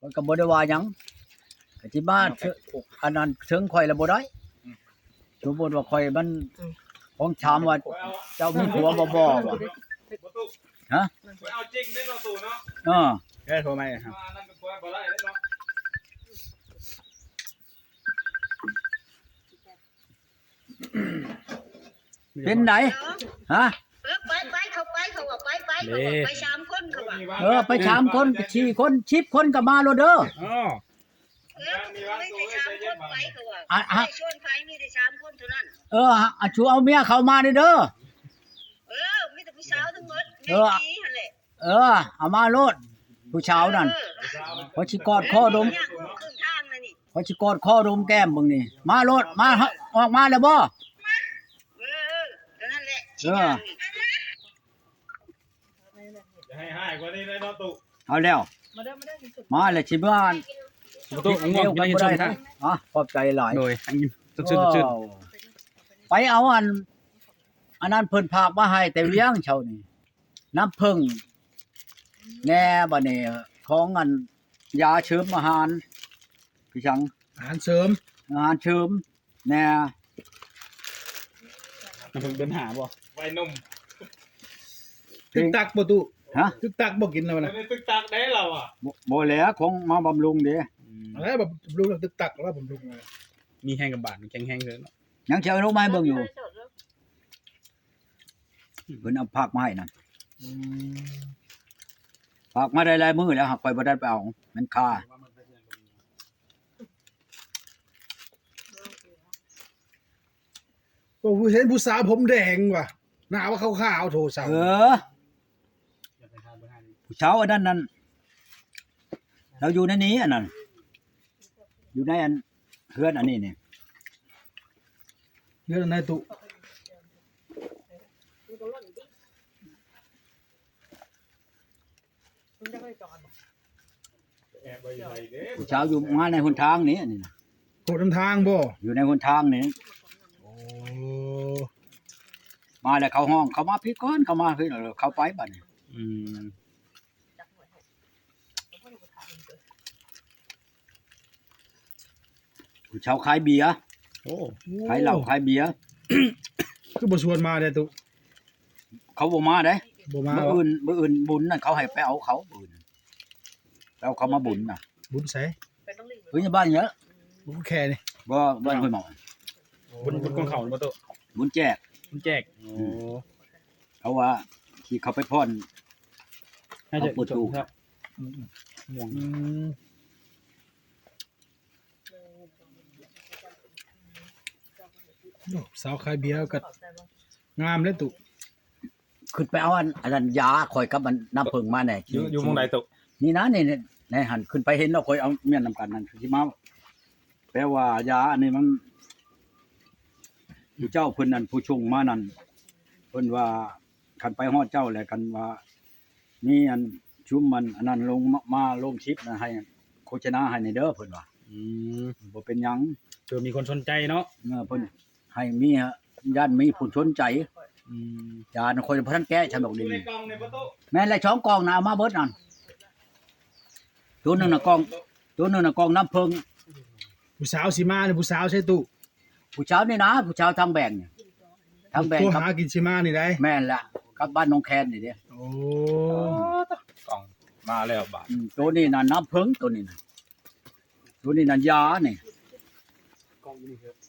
ข่อยก็บ่ได้ว่าหยังก็สิมาอันนั้นถึงข่อยแล้วบ่ได้สมมุติว่าข่อยมันของถามว่าเจ้ามีผัวบ่ว่ะฮะเอาจริงได้เนาะตู่เนาะโทรมาครับนั่นก็บ่ได้เนาะเป็นไหนฮะไปเขาว่าไป3คนเขาว่าไป3คน4คน10คนก็มาโลดเด้อไม่ได้3คนไปเขาว่าชวนไปมีได้3คนเท่านั้นชูเอาเมียเข้ามาเด้อมีแต่ผู้สาวทั้งหมดแม่กี้หั่นแหละเอามาโลดผู้สาวนั่นพอสิกอดคอดมครึ่งทางน่ะนี่พอสิกอดคอดมแก้มมึงนี่มาโลดมาออกมาแล้วบ่นั่นแหละให้กว่านี้ได้เนาะตู่เอาแล้วมาแล้วสิบ้านตู้ง่วงกันบ่ได้ขอบใจหลายโดยสุดไปเอาอันนั้นเพิ่นพากมาให้แต่เวียงเช้านี่น้ำผึ้งแน่บัดนี้ของอันยาเสริมอาหารพี่ชังอาหารเสริมแน่มันเดินหาบ่ไว้นุ่มตึกตักบ่ตู้ฮะตึกตักบ่กินแล้วนะตึกตักได้เราอ่ะบ่แล้วของมาบำรุงเด้อะไรแบบบำรุงตึกตักแล้วบำรุงมีแห้งกับบาดแข็งแห้งเลยเนาะยังเชียวรู้ไหมเบิ่งอยู่เพิ่นเอาผักมาให้นั่นผักมาได้หลายมื้อแล้วหากข่อยบ่ได้ไปเอามันค่าโอ้เห็นผู้สาวผมแดงว่ะหน้าว่าขาวๆโทสาวผู้สาวอันนั้นเราอยู่ในนี้อันนั้นอยู่ในอันเฮือนอันนี้นี่เฮือนในตุผู้สาวอยู่มาในหนทางนี้อันนี้นะโหนทางบ่อยู่ในหนทางนี้มาแล้วเข้าห้องเข้ามาพี่ก้อนเข้ามาพี่เข้าไปบัดนี้ผู้ชาวขายเบียร์ขายเหล้าขายเบียร์คือบ่ชวนมาเด้ตุเขาบ่มาเด้บ่มามื้ออื่นบุญน่ะเขาให้ไปเอาเขาบุญแล้วเขามาบุญน่ะบุญไสเพิ่นบ้านเยอะบุญแค่นี่บ่บ้านห้วยหมอบุญของเขาบ่ตุบุญแจกเขาว่าที่เขาไปพ่อนให้จะประตูครับม่วงสาวขายเบียร์ก็งามเลยตุขึ้นไปเอาอันนั้นยาข่อยกับมันน้ำผึ้งมาแน่อยู่หม้องใดตุนี่นะนี่ในหันขึ้นไปเห็นแล้วข่อยเอาเมียนนำกันนั่นสิมาแปลว่ายาอันนี้มันผู้เจ้าเพิ่นนั่นผู้ชงมานั่นเพิ่นว่าคันไปฮอดเจ้าแหละกันว่ามีอันชุมมันอันนั้นลงมาลงชิปนะให้โฆษณาให้ในเด้อเพิ่นว่าบ่เป็นหยังมีคนสนใจเนาะเพิ่นให้มีญาติมีผู้สนใจญาติคนบ่ทันแก้ฉันบอกดีแม่นแล้ว2กล่องน่ะเอามาเบิดนั่นตัวนึงน่ะกล่องน้ำผึ้งผู้สาวสิมานี่ผู้สาวใช่ตุผู้สาวนี่นะผู้สาวทางแบ่งเนี่ยทางแบ่งหากินสิมานี่ได้แม่นละกับบ้านน้องแคนนี่เด้โอ้กล่องมาแล้วบาดตัวนี้น่ะน้ำผึ้งตัวนี้น่ะยานี่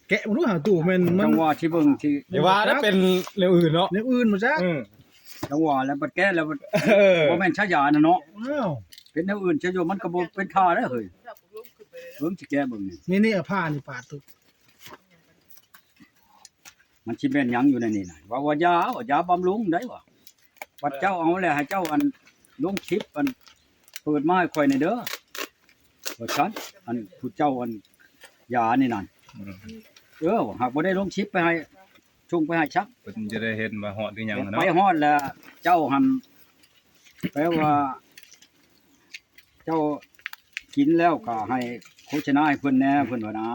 แกะบ่รู้หาตู้แม่นจังหวะที่เบิ่งที่อย่าว่าถ้าเป็นเรื่องอื่นเนาะเรื่องอื่นบ่จ๊ะจังหวะแล้วบัดแก้แล้วบ่แม่นชายาน่ะเนาะเป็นแนวอื่นจะอยู่มันก็บ่เป็นท่าเด้อเฮ้ยเบิ่งสิแก้เบิ่งนี่เอาผ้านี่ปาดตุมันสิแม่นหยังอยู่ในนี่น่ะว่ายาบำรุงได้บ่บัดเจ้าเอาแล้วให้เจ้าอันลงคลิปอันเปิดมาให้ข่อยในเด้อว่าซั่นอันผู้เจ้าอันยานี่นั่นหากบ่ได้ลงคลิปไปให้ส่งไปให้ชักเพิ่นจะได้เห็นว่าฮอดหรือหยังเนาะไปฮอดแล้วเจ้าหั่นแปลว่าเจ้ากินแล้วก็ให้โฆษณาให้เพิ่นแน่เพิ่นว่านะ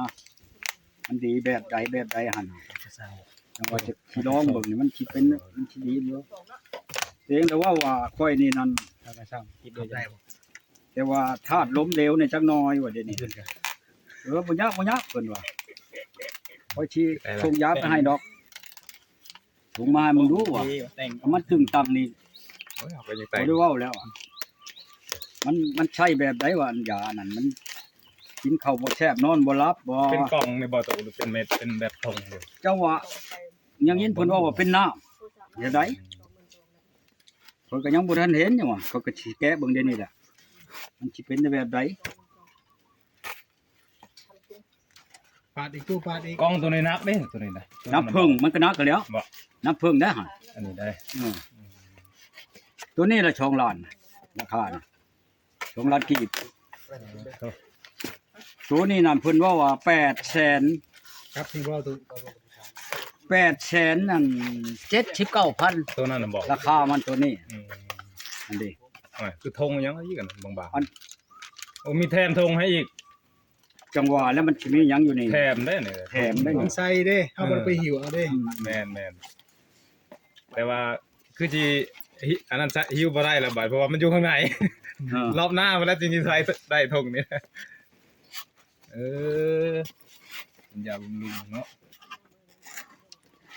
มันดีแบบใดหั่นจังว่าจะสิลองเบิ่งนี่มันสิเป็นมันสิดีอยู่เองแต่ว่าข่อยนี่นั่นถ้าไปสร้างคิดได้บ่ แต่ว่าธาตุล้มเหลวเนี่ยจักหน่อยว่าเดี๋ยวนี้บ่ยากเพิ่นว่าพอชีส่งยาไปให้ดอกส่งมาให้มึงดูว่า แต่ง มันตึงตังนี่ โอ้ยเอาไปยัง บ่ แต่ง ได้เว้าแล้วอะมันใช่แบบใดว่าอันยานั่นมันกินข้าวบ่แซ่บนอนบ่หลับบ่ เป็นกล่องในบ่ตัวหรือเป็นเม็ดเป็นแบบทงอยู่ เจ้าว่ายังยินเพิ่นว่าเป็นน้ำเฮ็ดได้เพิ่นก็ยังบ่ทันเห็นอยู่ว่าเขาก็สิแกะเบิ่งเดี๋ยวนี้แหละมันสิเป็นแบบใด ปาดอีกตู้ปาดอีก กล่องตัวนี้นักเด้ตัวนี้นะ น้ำผึ้งมันก็นักกันแล้ว บ่ น้ำผึ้งได้หั่น อันนี้ได้ ตัวนี้ละช่องล้านราคาน่ะช่องล้านกีบตัวนี้นั่นเพิ่นว่า800,000 ครับที่ว่าตู้ 800,000นั่น79,000 ตัวนั้นน่ะบอก ราคามันตัวนี้ อืม อันนี้ โอ้ยคือธงยังอีกกันบาง อัน ๆโอ้มีแถมธงให้อีก จังหวะแล้วมันสิมีหยังอยู่นี่ แถมได้เนี่ย แถมได้ ต้อ นี่ งใส่เด้เฮาบ่ได้ไปหิวเอาเด้ แม่นแต่ว่าคือจีอันนั้นจะหิ้วบ่ได้ละบาดเพราะว่ามันอยู่ข้างใน เออ รอบหน้ามาแล้วจริงๆใส่ได้ธงนี้อย่าบำรุงเนาะ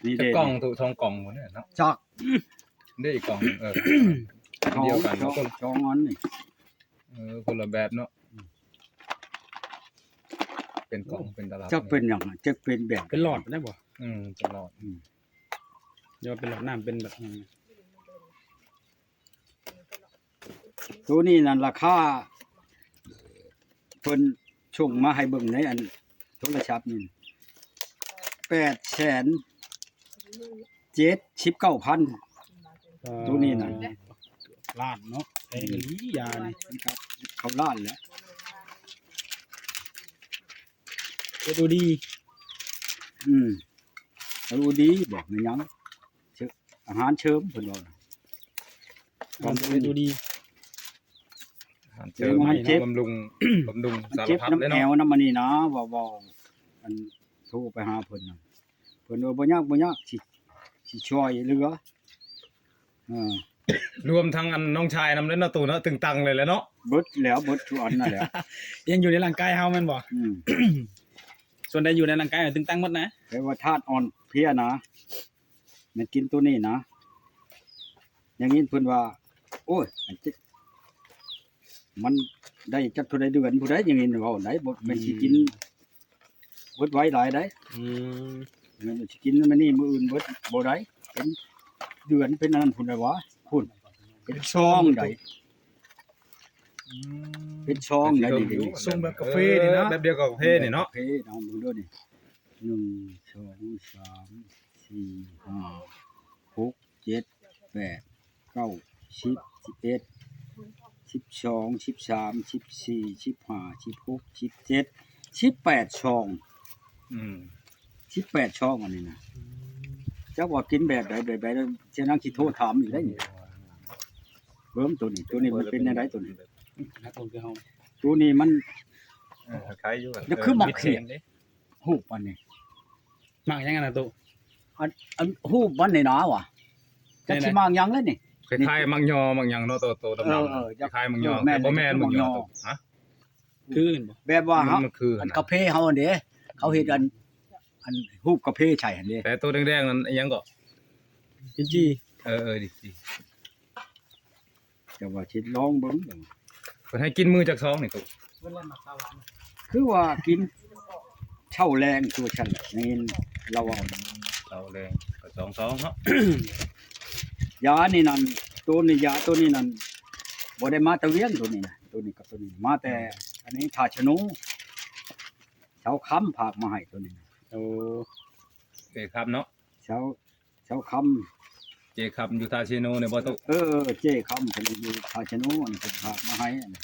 นี่ จะ เด้ กล่องถูกทองกล่องหมดเนี่ยเนาะ จัก ได้อีกกล่องเดียวกันเนาะคน ช่องอันนี่ คนละแบบเนาะเป็นกล่องเป็นตลับ จักเป็นหยังอะจักเป็นแบบ เป็นหลอดได้บ่ ตลอด เดี๋ยวเป็นหลอดน้ำเป็นแบบ ตัวนี้นั่นราคาเพิ่นส่งมาให้เบิ่งในอันโทรศัพท์นี่879,000 ตัวนี้น่ะ ลาดเนาะไอ้กะลียานี่ ครับเขาล้านแล้ว ก็ดูดี เอาดีบอกมันหยังอาหารเชิมเพิ่นว่า มันจะดูดี เจอมันเจ็บบำรุงบำรุง มัน สาร เจ็บ พัด น้ำ เลย แอ เนาะ วน้ำมันนี่นะเว้าอันโทรไปหาเพิ่นน่ะเพิ่นว่าบ่ยากสิช่วยเหลือเออ รวมทั้งอันน้องชายนำเล่นเนาะตูเนาะตึงตังเลยแหล้วเนาะ เบิดทุกอันนั่นแหละ ยังอยู่ในร่างกายเฮาแม่นบ่ อืม ส่วนใดอยู่ในร่างกายตึงตั้งหมดนะ แต่ว่าธาตุอ่อนเพลียนะแมันกินตัวนี้นะอย่างนี้เพิ่นว่า โอ้ยมันได้จักเท่าใดเดือนผู้ใดอย่างนี้เว้าไหนบ่แม่นสิกินเบิดไว้หลายได้ แม่นสิกินมันนี่มื้ออื่นเบิดบ่ได้เป็นเดือนเป็นอันนั้นพุ่นได้วะพุ่นเป็นช่องได้เป็นช่องได้ดีๆ ส่งแบบกาแฟนี่เนาะ แบบเดียวกับกาแฟนี่เนาะ กาแฟเอาดูด้วยนี่1 2 3 4 5 6 7 8 9 10 11 12 13 14 15 16 17 18ช่อง18ช่องอันนี้นะจักว่ากินแบบใดแบบใดแล้วจะนั่งสิโทรถามอยู่ได้นี่เบิ่มตัวนี้มันเป็นจังไดตัวนี้ นะคนคือเฮา ตัวนี้มัน คล้ายอยู่ จะคือหมักเขียนฮูบอันนี้ มักยังไงนะตู้ อันฮูบมันนี่นะว่ะจักสิมากหยังเลยนี่ คล้ายๆมังยอมังยังเนาะโตๆดำๆคล้ายๆมังยอแต่บ่แม่นมังยอฮะ คือเห็นบ่ แบบว่าเฮา มันคือ อันกาแฟเฮาอันเด้เขาเฮ็ดอันฮูบกาแฟใช่อันเด้ แต่ตัวแดงๆนั้นยังก็ จี ดิ แต่ว่าสิลองเบิ่ง เพิ่นให้กินมื้อจักซองนี่ตุ คือว่ากินเช่าแรงตัวฉันนี่เราเอา เอาแรงก็2ซองเนาะ ยานี่นั่นตัวนี้ยาตัวนี้นั่นบ่ได้มาแตะเวียงตัวนี้นะตัวนี้กับตัวนี้มาแต่อันนี้ทาชนูเช้าค้ำผากมาให้ตัวนี้ โอ้ เอ้ครับเนาะ เช้าค้ เจครับอยู่ทาชิโนเนี่ยบ่ตุ ำเจ้ค้ำเป็นอยู่ทาชนูอันนี้เป็นผากมาให้อันนี้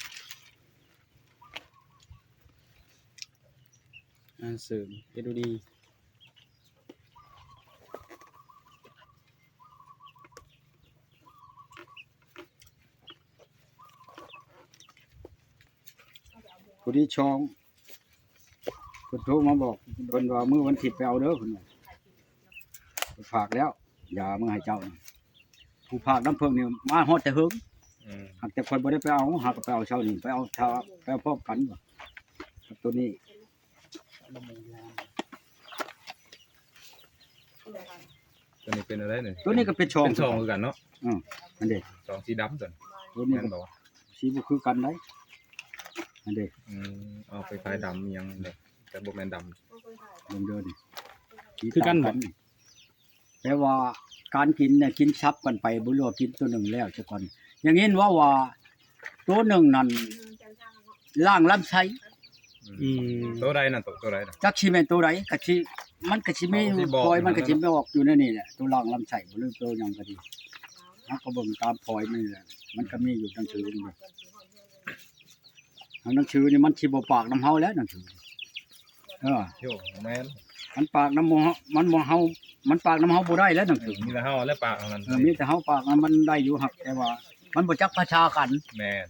เสริมจะดูดี ผู้ที่ช่องเพิ่นโทรมาบอกเพิ่นว่ามื้อวันอาทิตย์ไปเอาเด้อเพิ่นว่าฝากแล้วยามื้อให้เจ้าน่ะผู้ภาคน้ำเพิ่งนี่มาฮอดแต่เฮิง หากแต่คนบ่ได้ไปเอาหากไปเอาเช้านี่ไปเอาเช้าไปเอาพร้อมกันบ่ตัวนี้ ตัวนี้เป็นอะไรเนี่ย ตัวนี้ก็เป็นช่อง เป็นช่องคือกันเนาะ อันเด้ ช่องสีดำตัวนี้ ตัวนี้ แม่นบ่วะ สีบ่คือกันได้อันเด้ เอาไปคล้ายดำยังเลยแต่บ่แม่นดำ ลงเด้อนี่คือกันแปลว่าการกินเนี่ยกินซับกันไปบ่รู้ว่ากินตัวหนึงแล้วซะก่อนอย่างนี้ว่าตัวหนึงนั่นล่างลำไส้ ตัวใดน่ะตัวใดน่ะ จักสิแม่นตัวใดก็สิมันก็สิมี สิบอก พลอยมันก็สิบอกอยู่ในนี่แหละตัวล่างลำไส้บ่รู้ตัวหยังก็ดีเฮาก็เบิ่งตามพลอยมันนี่แหละมันก็มีอยู่หนังสือนี่หนังสือนี่มันสิบ่ปากน้ำเฮาแล้วหนังสือโยแม่น มันปากน้ำหมูมันบ่เฮามันปากน้ำเฮาบ่ได้แล้วหนังสือ มีแต่เฮาและปากเท่านั้น มีแต่เฮาปากมันได้อยู่หักแต่ว่า มันบ่จักภาษากัน แม่น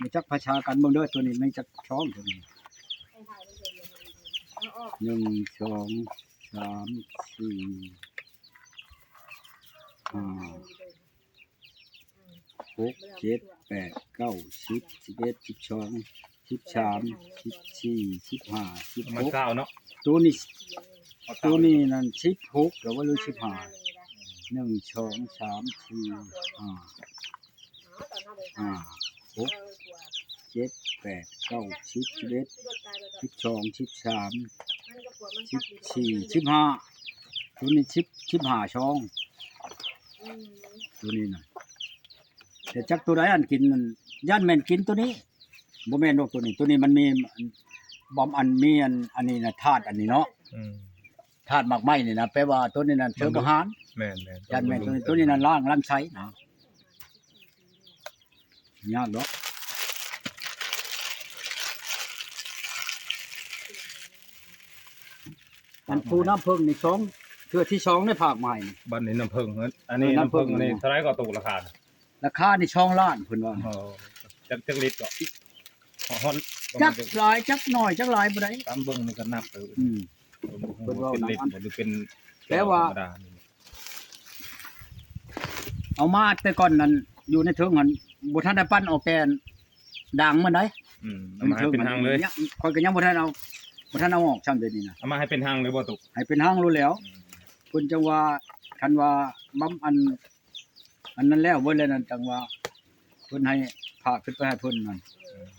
บ่จักภาษากันเบิ่งเด้อตัวนี้ไม่จักช่องตัวนี้1 2 3 4 5 6 7 8 9 10 11 12 13 14 15 มัน 16 เก้าเนาะ ตัวนี้นั่น16หรือว่าหรือ15 1 2 3 4 5 6 7 8 9 10 11 12 13 14 15ตัวนี้15ช่องตัวนี้น่ะแต่จักตัวใดอันกินนั่นย่านแม่นกินตัวนี้บ่แม่นดอกตัวนี้มันมีบอมอันมีอันนี้น่ะธาตุอันนี้เนาะธาตุหมากไม้นี่นะแปลว่าตัวนี้นั่นเสริมอาหาร แม่น ย่านแม่นตัวนี้นั่นล้างลำไส้นะยากดอกอันปูน้ำผึ้งนี่2เทื่อที่2ในภาคใหม่ บ้านนี้น้ำผึ้งอันนี้น้ำผึ้งอันนี้เท่าไหร่ก็ตกราคา ราคานี่2ล้านเพิ่นว่า จักลิตรก็ฮอน จักหลายจักน้อยจักหลายบ่ได้ ตามเบิ่งนี่ก็นับเป็นลิตรหรือเป็น แต่ว่าเอามาแต่ก่อนนั้นอยู่ในเทิงหันบ่ทันได้ปั้นออกแต่ด่างมันได้ เอามาให้เป็นหางเลย ค่อยก็ยังบ่ทันเอาออกช่ำเดี๋ยวนี้นะ เอามาให้เป็นหางเลยบ่ตุก ให้เป็นหางรู้แล้วเพิ่นจังว่าคันว่าบำอันนั้นแล้วเบิ่แล้วนั่นจังว่าเพิ่นให้พาขึ้นไปให้เพิ่นนั่น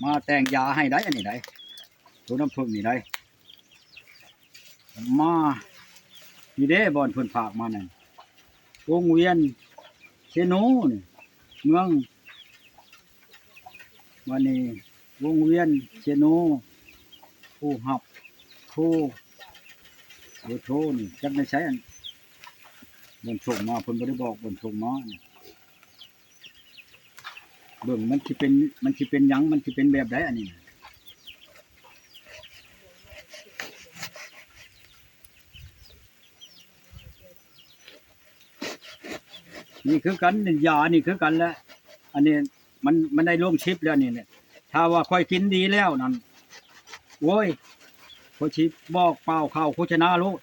มาแต่งยาให้ได้อันนี้ได้ตัวน้ำผึ้งนี่ได้มานี่เด้บ่อนเพิ่นฝากมานั่นวงเวียนเชโนนี่เมืองวันนี้วงเวียนเชโนผู้หับผู้เบอร์โทรนี่จักได้ใช้อันบนส่งมาเพิ่นบ่ได้บอกบนส่งมานี่เบิ่งมันสิเป็นหยังมันสิเป็นแบบใดอันนี้นี่คือกันยานี่คือกันแล้วอันนี้มันได้ลงชิปแล้วนี่เนี่ยถ้าว่าค่อยกินดีแล้วนั่นโว้ยโคชิบอกเปล่าเข้าโฆษณาโลด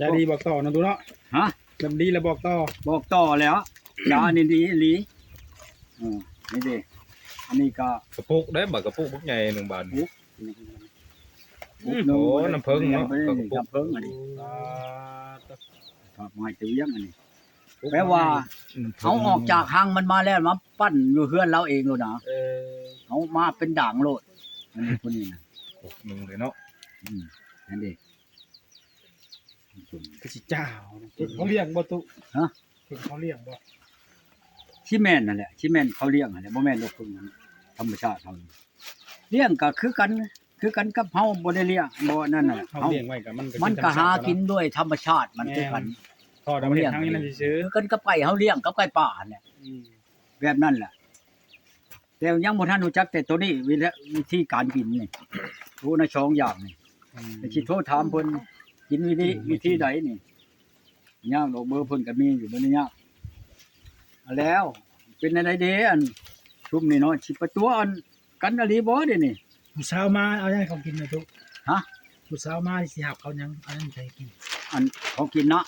ยาดีบอกต่อนะตุเนาะ ฮะ จำดีแล้วบอกต่อ บอกต่อแล้วยานี่ดีอีหลีนี่ดิอันนี้ก็ กระปุกได้บ่กระปุกใหญ่1บาท โอ้ น้ำผึ้งเนาะ น้ำผึ้งอันนี้ฝากไม้ตะเวียงอันนี้แปลว่าเอาออกจากห้างมันมาแล้วมาปั้นอยู่เฮือนเราเองโลดนะเอามาเป็นด่างโลดอันนี้คนนี้นะ นึงเลยเนาะ นั่นดิ กระสิเจ้าเขาเลี้ยงบ่ตุ ฮะ เขาเลี้ยงบ่ ชิแม่นนั่นแหละชิแม่นเขาเลี้ยงนั่นแหละบ่แม่นลูกพึ่งธรรมชาติเขาเลี้ยงก็คือกันกับเฮาบ่ได้เลี้ยงบ่นั่นน่ะ เขาเลี้ยงไว้กับมัน มันก็หากินด้วยธรรมชาติมันคือกัน ทอดเอาไว้ทางนี้นั่นซื่อ คือกันกับไก่เฮาเลี้ยงกับไก่ป่าเนี่ยแบบนั้นแหละแต่ยังบ่ทันรู้จักแต่ตัวนี้วิธีการกินนี่รู้ใน2อย่างนี่สิโทรถามเพิ่นกินวิธีใดนี่ยากดอกเบอร์เพิ่นก็มีอยู่บ่ได้ยากแล้วเป็นอะไรเด้อันชุมนี่เนาะสิประตัวอันกันอลีบ่เด้นี่ ผู้สาวมาเอาให้เขากินนะตุ ฮะ ผู้สาวมาสิหับเขายังเอาให้กิน อันเขากินนะ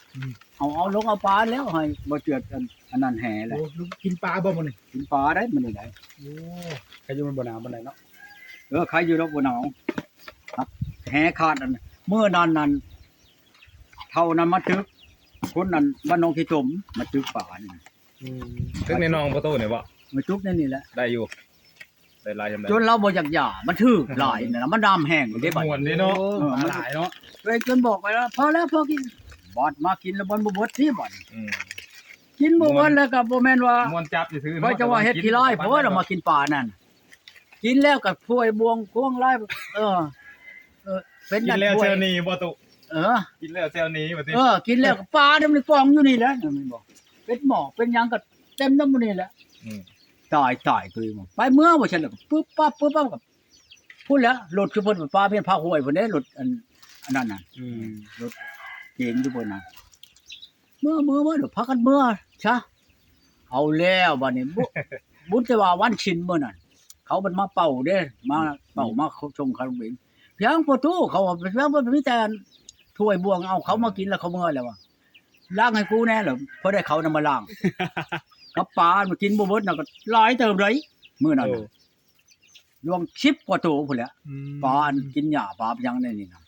เอาลงเอาปลาแล้วให้บ่เจือดอันนั้นแห่แหละ โอ้ลุงกินปลาบ่มื้อนี้ กินปลาได้มันนี่ได้ โอ้ใครอยู่มันบ่หนาวปานใดเนาะ ใครอยู่ดอกบ่หนาวครับแห่ขาดอันเมื่อนั้นเท่านั้นมาตึกคนนั้นบ้านน้องขี้ตมมาตึกป่านี่ ถึงในน้องประตูเนี่ยบ่ มาตึกนั่นนี่แหละ ได้อยู่ได้ลายจำได้ จนเราบ่อยากหย่ามันถือหลายน่ะมันดำแห้งอยู่ได้บัด ม่วนนี่เนาะ ปลาหลายเนาะ เลยจนบอกไปแล้วพอแล้วพอกินบอดมากินแล้วบ่บ่เบิดที่บ่ อืม กินบ่เบิดแล้วก็บ่แม่นว่า ม่วนจับซื่อๆ เพราะจะว่าเฮ็ดขี้ร้ายเพราะว่าเรามากินปลานั่นกินแล้วก็ถ้วยบวงควงร้ายเป็น กิ นั่ น น แล้ว ถ้ว เซ ย ลนี้บ่ตุ กินแล้วเซลนี้บ่ติ กินแล้วก็ปลาเนี่ยมันกองอยู่นี่แหละมันบอกเป็นหมอกเป็นหยังก็เต็มน้ำมันนี่แหละ อืม ตายตัวเองไปเมื่อบ่ฉันแล้วปึ๊บปั๊บกับพูดแล้วรถคือเพิ่นปลาเพิ่นพาห้วยเพิ่นเด้รถอันนั้นน่ะรถเก๋งอยู่เพิ่นน่ะเมื่อเดี๋ยวพากันเมื่อซะเอาแล้วบัดนี้บุญแต่ว่าวันชินมื้อนั้นเขามันมาเป่าเด้มาเป่ามาชงขนมเองเพียงประตูเขาว่าเพียงบ่มีแต่ถ้วยบวงเอาเขามากินแล้วเขาเมื่อแล้วว่าล้างให้กูแน่เหรอเพราะได้เขานำมาล้างกับปลามากินบ่เบิดน่ะก็หลายเติมเลยมื้อนั้นน่ะรวม10กว่าตัวพุ่นแหละปลาอันกินหญ้าปลายังได้นี่น่ะ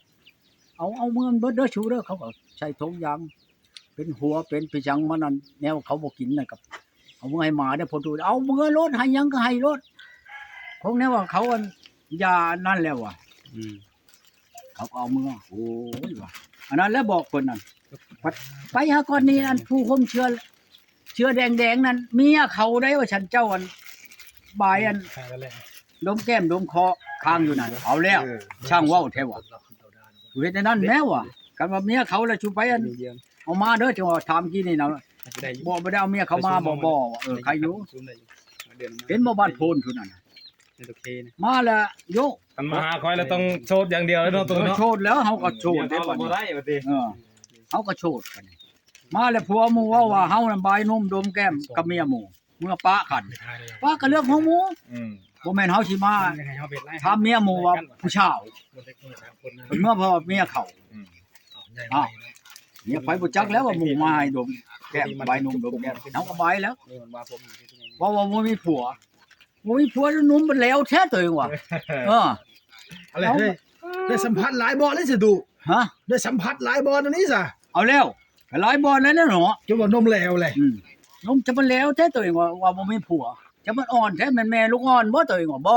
เอาเมืองเบิดเด้อชูเด้อเขาก็ใช้ถุงยางเป็นหัวเป็นไปจังมันนั่นแนวเขาบ่กินน่ะกับเอามือให้หมาเด้อพอดูเอามือรถให้ยังก็ให้รถคงแน่ว่าเขาอันยานั่นแล้วว่ะเขาก็เอามือโอ้ยว่ะอันนั้นแล้วบอกคนนั้นไปหาก่อนนี้อันผู้คมเชื้อแดงๆนั้นเมียเขาได้ว่าฉันเจ้าอันบายอัน ใช่แล้วแหละ ดมแก้มดมคอค้างอยู่นั่นเอาแล้วช่างเว้าแท้ว่ะอยู่เฮ็ดในนั้นแน่ว่ะกันว่าเมียเขาแล้วชูไปอันเอามาเด้อจังว่าถามกี้นี่นะบ่ได้เอาเมียเขามาบ่ใครอยู่เห็นบ่บ้านโพนพุ่นนั่นน่ะมาแล้วโย คันมาหาคอยแล้วต้องโชดอย่างเดียวแล้วเนาะตุเนาะ โชดแล้วเฮาก็โชดได้ ได้ บั บ่ ดนี้ ได้บ่ติ เฮาก็โชดกันมาแล้วผัวหมู่ว่าเฮานั่นบายนมดมแก้มกับเมียหมู่เมื่อปะกันปะก็เรื่องของหมู่ อืม บ่แม่นเฮาสิมาถามเมียหมู่ว่าผู้ชาวเพิ่นเมื่อพอเมียเขา อืม เมียไปบ่จักแล้วว่าหมู่มาให้ดมแก้มบายนมดมแก้มเฮาก็บายแล้วว่าบ่มีผัวบ่มีผัวแล้วนุ่มมันแล้วแท้ตัวเองว่ะอะไรเฮ้ยได้สัมผัสหลายบ่เลยสิดู ฮะ ได้สัมผัสหลายบ่อันนี้ซะ เอาแล้วก็หลายบ่แล้วเนาะ จนว่านมแล้วแหละ นมจะมันแล้วแท้ตัวเองว่าบ่มีผัวจะมันอ่อนแท้แม่ลูกอ่อนบ่ตัวเองว่าบ่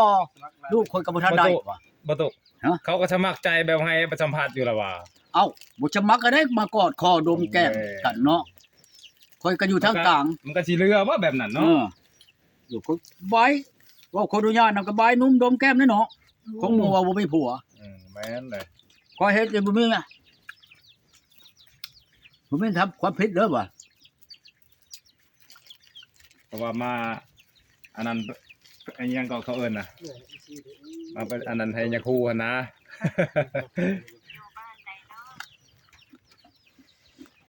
ลูกคนก็บ่ทันได้ว่ะ บ่ตุ ฮะ เขาก็สมัครใจแบบให้ประสัมภาษณ์อยู่แล้วว่า เอ้าบ่จะมักก็ได้มากอดคอดมแก้มกันเนาะค่อยก็อยู่ทางกลาง มันก็สิเรือว่าแบบนั้นเนาะ อยู่ก็บายว่าคนอนุญาตนำก็บายนุ่มดมแก้มนี่เนาะคงมัวว่าบ่มีผัว แม่นเลย ก็เฮ็ดอยู่บ่มีอ่ะบ่มีทำความผิดเด้อว่ะ เพราะว่ามาอันนั้นอันยังก็เขาเอิ้นน่ะมาเป็นอันนั้นให้ยาคูหั่นนะ